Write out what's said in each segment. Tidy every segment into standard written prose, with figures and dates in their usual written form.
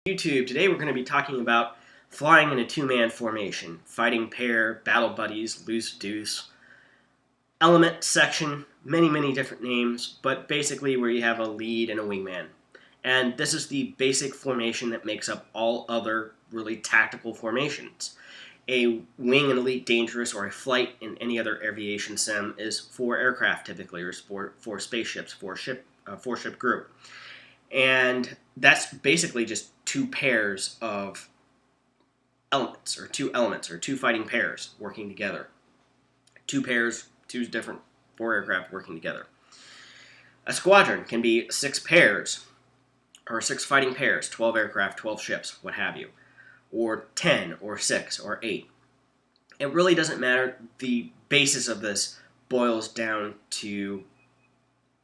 YouTube. Today we're going to be talking about flying in a two-man formation, fighting pair, battle buddies, loose deuce, element section, many different names, but basically where you have a lead and a wingman. And this is the basic formation that makes up all other really tactical formations. A wing in Elite Dangerous or a flight in any other aviation sim is 4 aircraft typically, or 4 spaceships, 4-ship group. And that's basically just 2 pairs of elements, or 2 fighting pairs working together. 2 pairs, 2 different 4 aircraft working together. A squadron can be 6 pairs, or 6 fighting pairs, 12 aircraft, 12 ships, what have you. Or 10, or 6, or 8. It really doesn't matter. The basis of this boils down to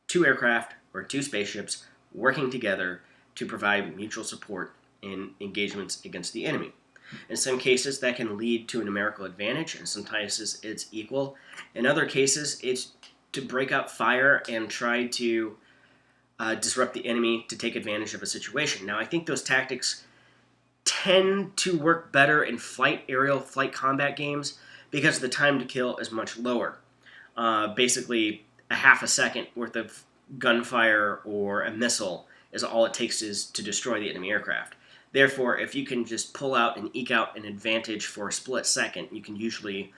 2 aircraft, or 2 spaceships, working together to provide mutual support in engagements against the enemy. In some cases, that can lead to a numerical advantage, and sometimes it's equal. In other cases, it's to break up fire and try to disrupt the enemy to take advantage of a situation. Now, I think those tactics tend to work better in aerial flight combat games because the time to kill is much lower. Basically, a half a second worth of gunfire or a missile is all it takes to destroy the enemy aircraft. Therefore, if you can just pull out and eke out an advantage for a split second, you can usually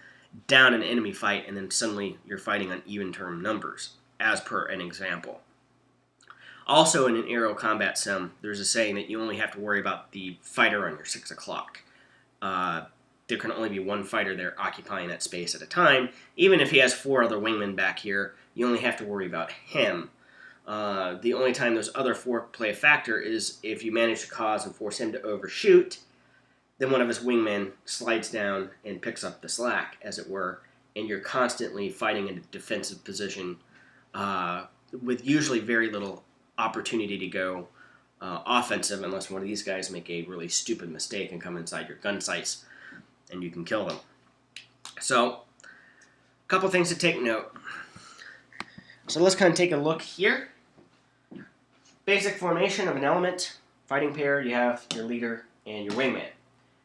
down an enemy fight, and then suddenly you're fighting on even term numbers, as per an example. Also, in an aerial combat sim, there's a saying that you only have to worry about the fighter on your 6 o'clock. There can only be 1 fighter there occupying that space at a time. Even if he has 4 other wingmen back here, you only have to worry about him. The only time those other 4 play a factor is if you manage to cause and force him to overshoot, then one of his wingmen slides down and picks up the slack, as it were, and you're constantly fighting in a defensive position with usually very little opportunity to go offensive unless one of these guys make a really stupid mistake and come inside your gun sights and you can kill them. So, a couple things to take note. So let's kind of take a look here. Basic formation of an element, fighting pair, you have your leader and your wingman.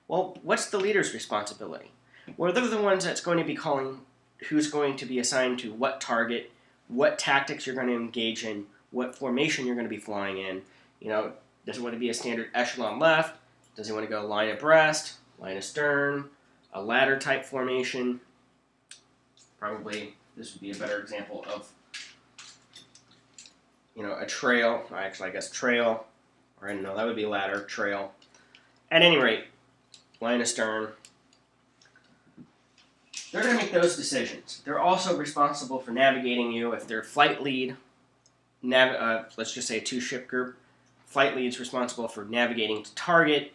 Well, what's the leader's responsibility? Well, they're the ones that's going to be calling who's going to be assigned to what target, what tactics you're going to engage in, what formation you're going to be flying in. You know, does it want to be a standard echelon left? Does he want to go line abreast, line astern, a ladder type formation? Probably this would be a better example of, you know, a trail. Actually, I guess trail. Or I don't know, that would be ladder, trail. At any rate, line astern. They're going to make those decisions. They're also responsible for navigating you if they're flight lead. Let's just say a 2-ship group. Flight lead's responsible for navigating to target,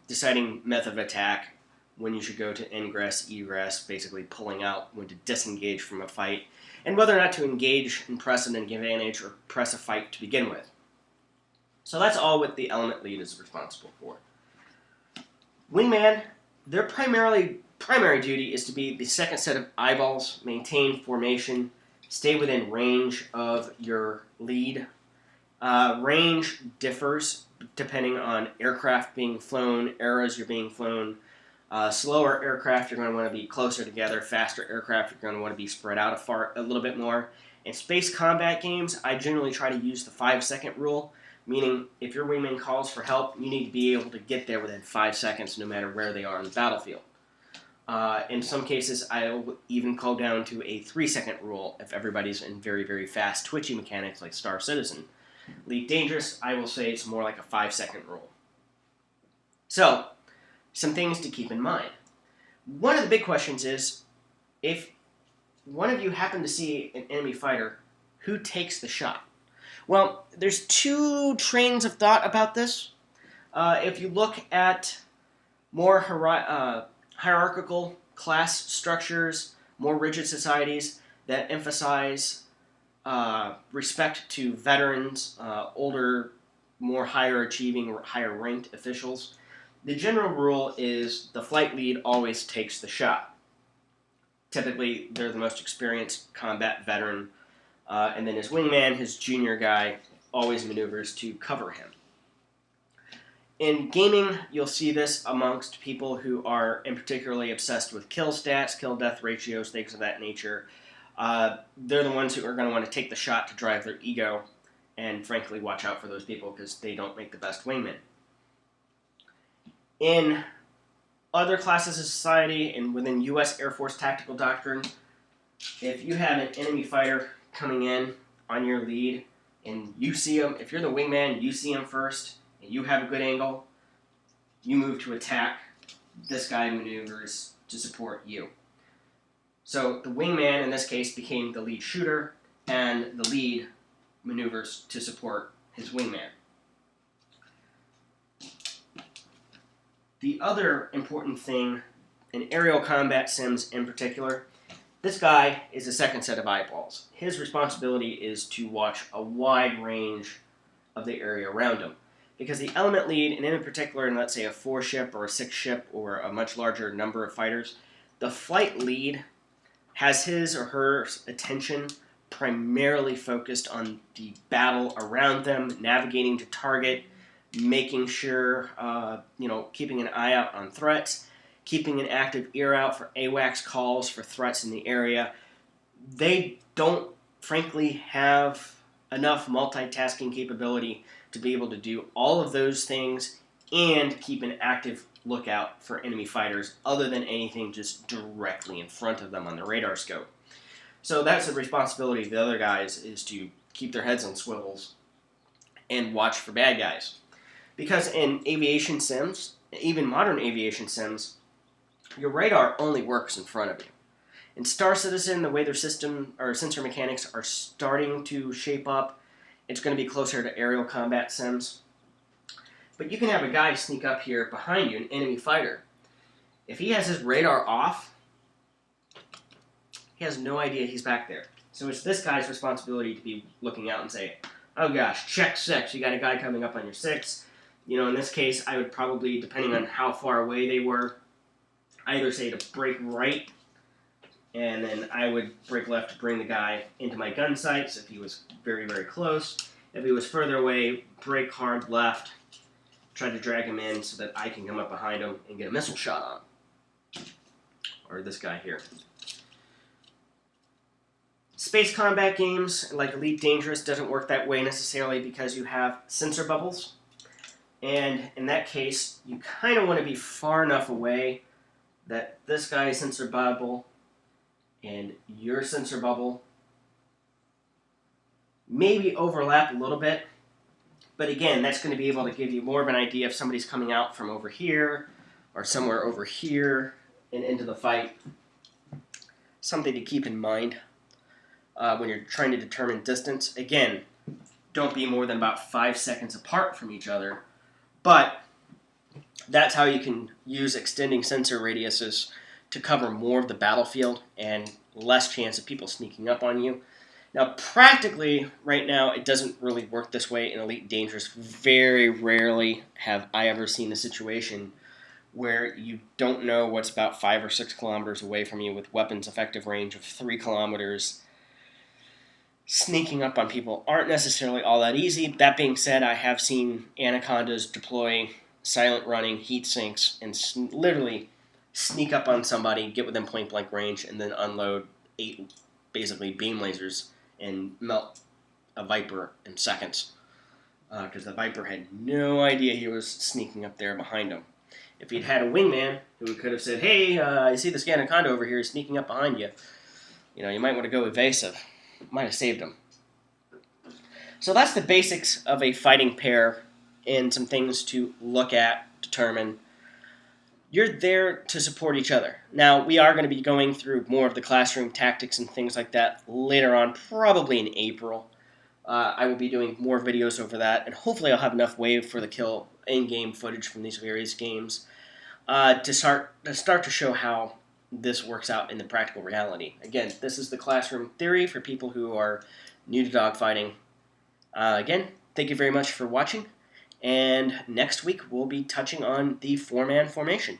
deciding method of attack, when you should go to ingress, egress, basically pulling out when to disengage from a fight, and whether or not to engage and press an advantage or press a fight to begin with. So that's all what the element lead is responsible for. Wingman, their primary duty is to be the second set of eyeballs, maintain formation, stay within range of your lead. Range differs depending on aircraft being flown, eras you're being flown. Slower aircraft, you're going to want to be closer together. Faster aircraft, you're going to want to be spread out a little bit more. In space combat games, I generally try to use the 5-second rule, meaning if your wingman calls for help, you need to be able to get there within 5 seconds no matter where they are on the battlefield. In some cases, I'll even call down to a 3-second rule if everybody's in very fast twitchy mechanics like Star Citizen. Elite Dangerous, I will say it's more like a 5-second rule. So, some things to keep in mind. One of the big questions is, if one of you happen to see an enemy fighter, who takes the shot? Well, there's 2 trains of thought about this. If you look at more hierarchical class structures, more rigid societies that emphasize respect to veterans, older, more higher achieving or higher ranked officials, the general rule is the flight lead always takes the shot. Typically, they're the most experienced combat veteran, and then his wingman, his junior guy, always maneuvers to cover him. In gaming, you'll see this amongst people who are in particularly obsessed with kill stats, kill-death ratios, things of that nature. They're the ones who are going to want to take the shot to drive their ego, and frankly, watch out for those people because they don't make the best wingmen. In other classes of society and within U.S. Air Force tactical doctrine, if you have an enemy fighter coming in on your lead and you see him, if you're the wingman, you see him first, and you have a good angle, you move to attack. This guy maneuvers to support you. So the wingman, in this case, became the lead shooter, and the lead maneuvers to support his wingman. The other important thing in aerial combat sims in particular, this guy is a second set of eyeballs. His responsibility is to watch a wide range of the area around him. Because the element lead, and in particular in, let's say, a 4-ship or a 6-ship or a much larger number of fighters, the flight lead has his or her attention primarily focused on the battle around them, navigating to target, making sure, keeping an eye out on threats, keeping an active ear out for AWACS calls for threats in the area. They don't, frankly, have enough multitasking capability to be able to do all of those things and keep an active lookout for enemy fighters other than anything just directly in front of them on the radar scope. So that's the responsibility of the other guys, is to keep their heads on swivels and watch for bad guys. Because in aviation sims, even modern aviation sims, your radar only works in front of you. In Star Citizen, the way their system or sensor mechanics are starting to shape up, it's going to be closer to aerial combat sims. But you can have a guy sneak up here behind you, an enemy fighter. If he has his radar off, he has no idea he's back there. So it's this guy's responsibility to be looking out and say, oh gosh, check 6, you got a guy coming up on your 6. In this case, I would probably, depending on how far away they were, either say to break right, and then I would break left to bring the guy into my gun sights if he was very, very close. If he was further away, break hard left, try to drag him in so that I can come up behind him and get a missile shot on him. Or this guy here. Space combat games, like Elite Dangerous, doesn't work that way necessarily because you have sensor bubbles. And in that case, you kind of want to be far enough away that this guy's sensor bubble and your sensor bubble maybe overlap a little bit. But again, that's going to be able to give you more of an idea if somebody's coming out from over here or somewhere over here and into the fight. Something to keep in mind when you're trying to determine distance. Again, don't be more than about 5 seconds apart from each other. But that's how you can use extending sensor radiuses to cover more of the battlefield and less chance of people sneaking up on you. Now, practically, right now, it doesn't really work this way in Elite Dangerous. Very rarely have I ever seen a situation where you don't know what's about 5 or 6 kilometers away from you with weapons effective range of 3 kilometers. Sneaking up on people aren't necessarily all that easy. That being said, I have seen Anacondas deploy silent running heat sinks and literally sneak up on somebody, get within point blank range, and then unload 8 basically beam lasers and melt a Viper in seconds. Because the Viper had no idea he was sneaking up there behind him. If he'd had a wingman who could have said, hey, I see this Anaconda over here sneaking up behind you, you might want to go evasive. Might have saved him. So that's the basics of a fighting pair and some things to look at, determine. You're there to support each other. Now, we are going to be going through more of the classroom tactics and things like that later on, probably in April. I will be doing more videos over that, and hopefully I'll have enough wave for the kill in-game footage from these various games to start to show how this works out in the practical reality. Again, this is the classroom theory for people who are new to dogfighting. Again, thank you very much for watching, and next week we'll be touching on the 4-man formation.